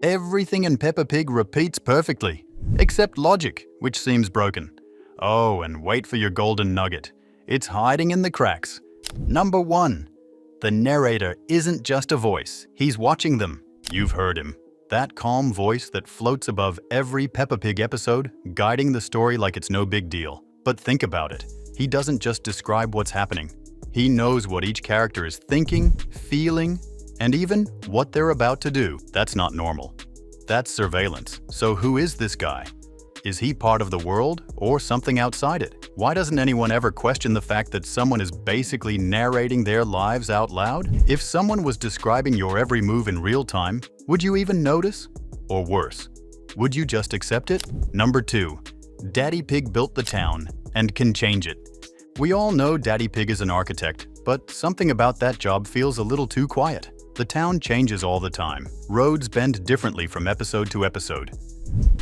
Everything in Peppa Pig repeats perfectly, except logic, which seems broken. Oh, and wait for your golden nugget. It's hiding in the cracks. Number 1. The narrator isn't just a voice, he's watching them. You've heard him. That calm voice that floats above every Peppa Pig episode, guiding the story like it's no big deal. But think about it. He doesn't just describe what's happening. He knows what each character is thinking, feeling, and even what they're about to do. That's not normal. That's surveillance. So who is this guy? Is he part of the world or something outside it? Why doesn't anyone ever question the fact that someone is basically narrating their lives out loud? If someone was describing your every move in real time, would you even notice? Or worse, would you just accept it? Number 2. Daddy Pig built the town and can change it. We all know Daddy Pig is an architect, but something about that job feels a little too quiet. The town changes all the time. Roads bend differently from episode to episode.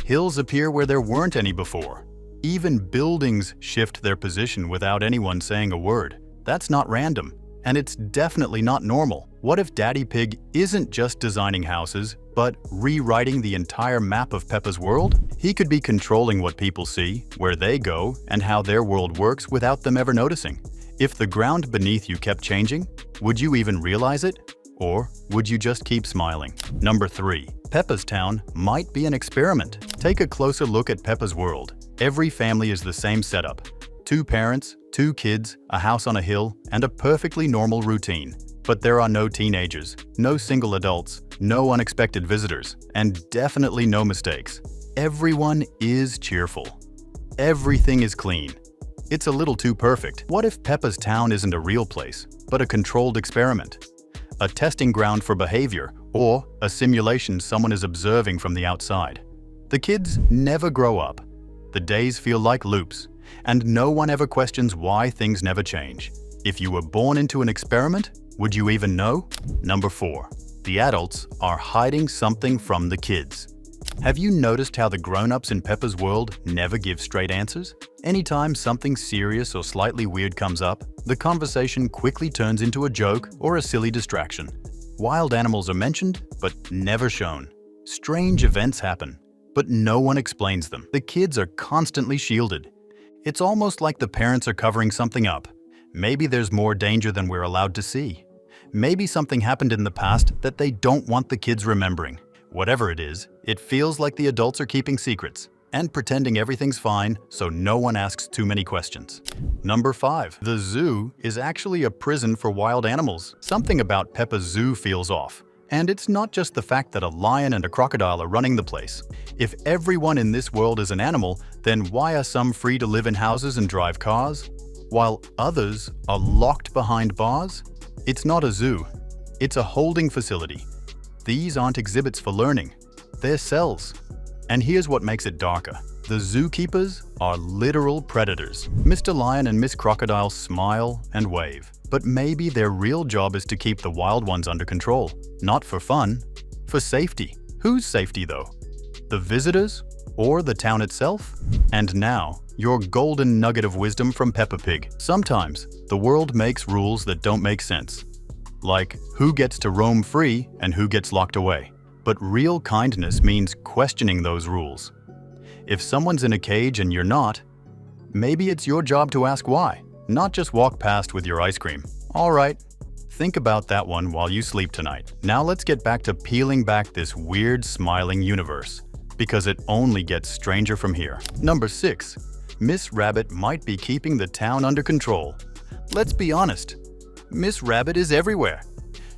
Hills appear where there weren't any before. Even buildings shift their position without anyone saying a word. That's not random, and it's definitely not normal. What if Daddy Pig isn't just designing houses, but rewriting the entire map of Peppa's world? He could be controlling what people see, where they go, and how their world works without them ever noticing. If the ground beneath you kept changing, would you even realize it? Or would you just keep smiling? Number 3. Peppa's town might be an experiment. Take a closer look at Peppa's world. Every family is the same setup. 2 parents, 2 kids, a house on a hill, and a perfectly normal routine. But there are no teenagers, no single adults, no unexpected visitors, and definitely no mistakes. Everyone is cheerful. Everything is clean. It's a little too perfect. What if Peppa's town isn't a real place, but a controlled experiment? A testing ground for behavior, or a simulation someone is observing from the outside. The kids never grow up. The days feel like loops, and no one ever questions why things never change. If you were born into an experiment, would you even know? Number 4. The adults are hiding something from the kids. Have you noticed how the grown-ups in Peppa's world never give straight answers? Anytime something serious or slightly weird comes up, the conversation quickly turns into a joke or a silly distraction. Wild animals are mentioned, but never shown. Strange events happen, but no one explains them. The kids are constantly shielded. It's almost like the parents are covering something up. Maybe there's more danger than we're allowed to see. Maybe something happened in the past that they don't want the kids remembering. Whatever it is, it feels like the adults are keeping secrets and pretending everything's fine so no one asks too many questions. Number 5. The zoo is actually a prison for wild animals. Something about Peppa's zoo feels off. And it's not just the fact that a lion and a crocodile are running the place. If everyone in this world is an animal, then why are some free to live in houses and drive cars, while others are locked behind bars? It's not a zoo. It's a holding facility. These aren't exhibits for learning. They're cells. And here's what makes it darker. The zookeepers are literal predators. Mr. Lion and Miss Crocodile smile and wave. But maybe their real job is to keep the wild ones under control. Not for fun, for safety. Whose safety though? The visitors or the town itself? And now, your golden nugget of wisdom from Peppa Pig. Sometimes, the world makes rules that don't make sense. Like who gets to roam free and who gets locked away. But real kindness means questioning those rules. If someone's in a cage and you're not, maybe it's your job to ask why, not just walk past with your ice cream. All right, think about that one while you sleep tonight. Now let's get back to peeling back this weird smiling universe, because it only gets stranger from here. Number 6. Miss Rabbit might be keeping the town under control. Let's be honest, Miss Rabbit is everywhere.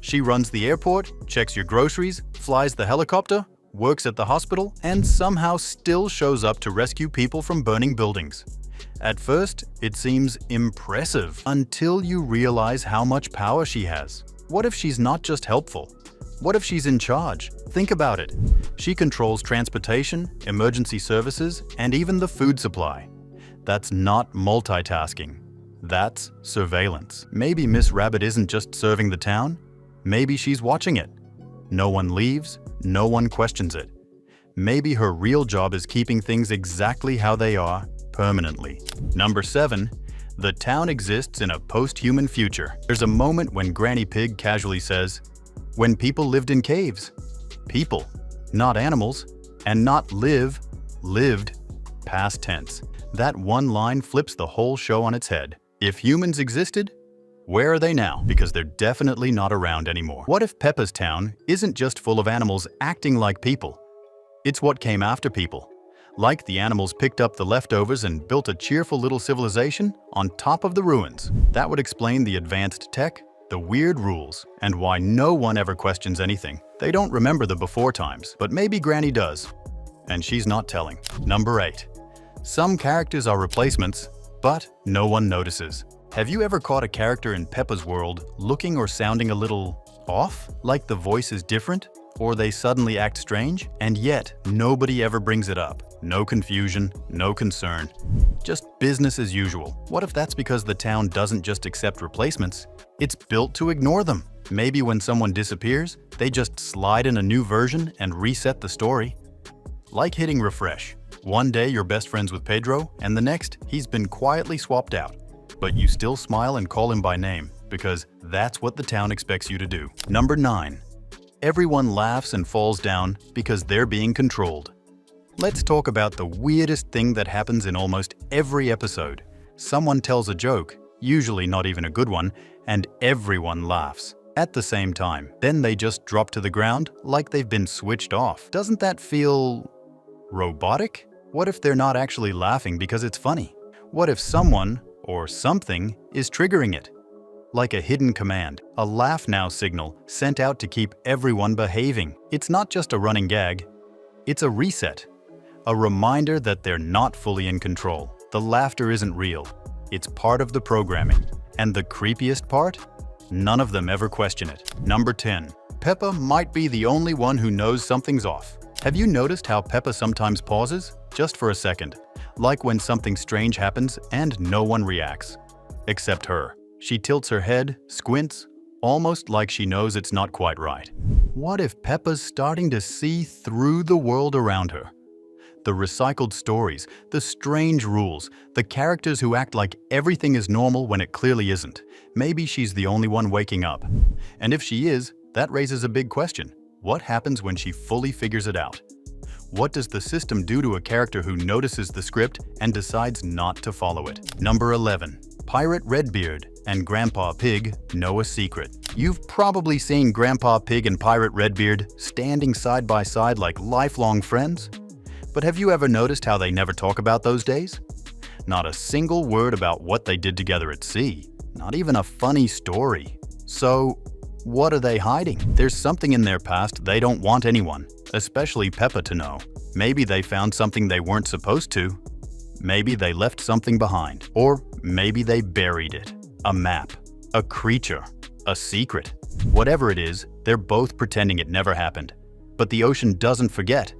She runs the airport, checks your groceries, flies the helicopter, works at the hospital, and somehow still shows up to rescue people from burning buildings. At first, it seems impressive until you realize how much power she has. What if she's not just helpful? What if she's in charge? Think about it. She controls transportation, emergency services, and even the food supply. That's not multitasking. That's surveillance. Maybe Miss Rabbit isn't just serving the town. Maybe she's watching it. No one leaves, no one questions it. Maybe her real job is keeping things exactly how they are, permanently. Number 7. The town exists in a post-human future. There's a moment when Granny Pig casually says, "When people lived in caves." People. not animals, and not live, lived, past tense. That one line flips the whole show on its head. If humans existed, where are they now? Because they're definitely not around anymore. What if Peppa's town isn't just full of animals acting like people? It's what came after people. Like the animals picked up the leftovers and built a cheerful little civilization on top of the ruins. That would explain the advanced tech, the weird rules, and why no one ever questions anything. They don't remember the before times, but maybe Granny does. And she's not telling. Number 8. Some characters are replacements, but no one notices. Have you ever caught a character in Peppa's world looking or sounding a little off? Like the voice is different? Or they suddenly act strange? And yet, nobody ever brings it up. No confusion, no concern. Just business as usual. What if that's because the town doesn't just accept replacements? It's built to ignore them. Maybe when someone disappears, they just slide in a new version and reset the story. Like hitting refresh. One day you're best friends with Pedro, and the next, he's been quietly swapped out. But you still smile and call him by name, because that's what the town expects you to do. Number 9. Everyone laughs and falls down because they're being controlled. Let's talk about the weirdest thing that happens in almost every episode. Someone tells a joke, usually not even a good one, and everyone laughs at the same time. Then they just drop to the ground like they've been switched off. Doesn't that feel robotic? What if they're not actually laughing because it's funny? What if someone or something is triggering it? Like a hidden command, a laugh now signal sent out to keep everyone behaving. It's not just a running gag, it's a reset. A reminder that they're not fully in control. The laughter isn't real. It's part of the programming. And the creepiest part? None of them ever question it. Number 10. Peppa might be the only one who knows something's off. Have you noticed how Peppa sometimes pauses? Just for a second. Like when something strange happens and no one reacts. Except her. She tilts her head, squints, almost like she knows it's not quite right. What if Peppa's starting to see through the world around her? The recycled stories, the strange rules, the characters who act like everything is normal when it clearly isn't. Maybe she's the only one waking up. And if she is, that raises a big question. What happens when she fully figures it out? What does the system do to a character who notices the script and decides not to follow it? Number 11. Pirate Redbeard and Grandpa Pig know a secret. You've probably seen Grandpa Pig and Pirate Redbeard standing side by side like lifelong friends. But have you ever noticed how they never talk about those days? Not a single word about what they did together at sea. Not even a funny story. So, what are they hiding? There's something in their past they don't want anyone, especially Peppa, to know. Maybe they found something they weren't supposed to. Maybe they left something behind. Or maybe they buried it. A map, a creature, a secret. Whatever it is, they're both pretending it never happened. But the ocean doesn't forget.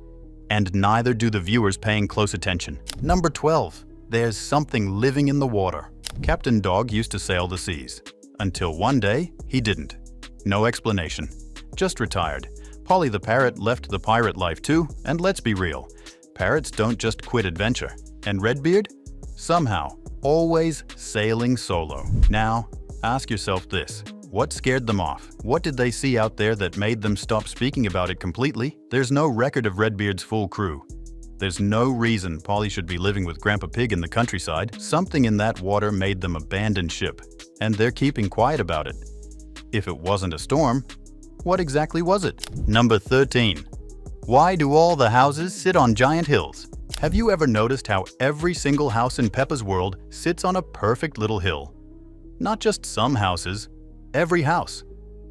And neither do the viewers paying close attention. Number 12. There's something living in the water. Captain Dog used to sail the seas. Until one day, he didn't. No explanation. Just retired. Polly the parrot left the pirate life too, and let's be real. Parrots don't just quit adventure. And Redbeard? Somehow, always sailing solo. Now, ask yourself this. What scared them off? What did they see out there that made them stop speaking about it completely? There's no record of Redbeard's full crew. There's no reason Polly should be living with Grandpa Pig in the countryside. Something in that water made them abandon ship, and they're keeping quiet about it. If it wasn't a storm, what exactly was it? Number 13. Why do all the houses sit on giant hills? Have you ever noticed how every single house in Peppa's world sits on a perfect little hill? Not just some houses. Every house.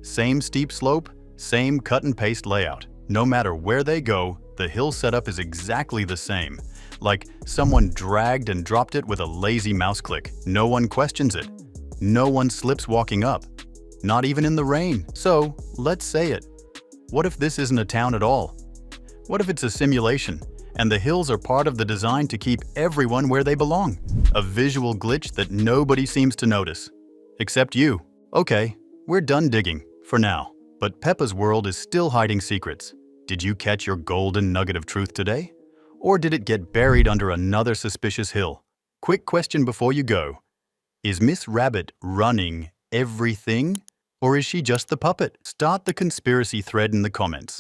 Same steep slope, same cut and paste layout. No matter where they go, the hill setup is exactly the same. Like someone dragged and dropped it with a lazy mouse click. No one questions it. No one slips walking up. Not even in the rain. So, let's say it. What if this isn't a town at all? What if it's a simulation, and the hills are part of the design to keep everyone where they belong? A visual glitch that nobody seems to notice. Except you. Okay, we're done digging, for now. But Peppa's world is still hiding secrets. Did you catch your golden nugget of truth today? Or did it get buried under another suspicious hill? Quick question before you go. Is Miss Rabbit running everything? Or is she just the puppet? Start the conspiracy thread in the comments.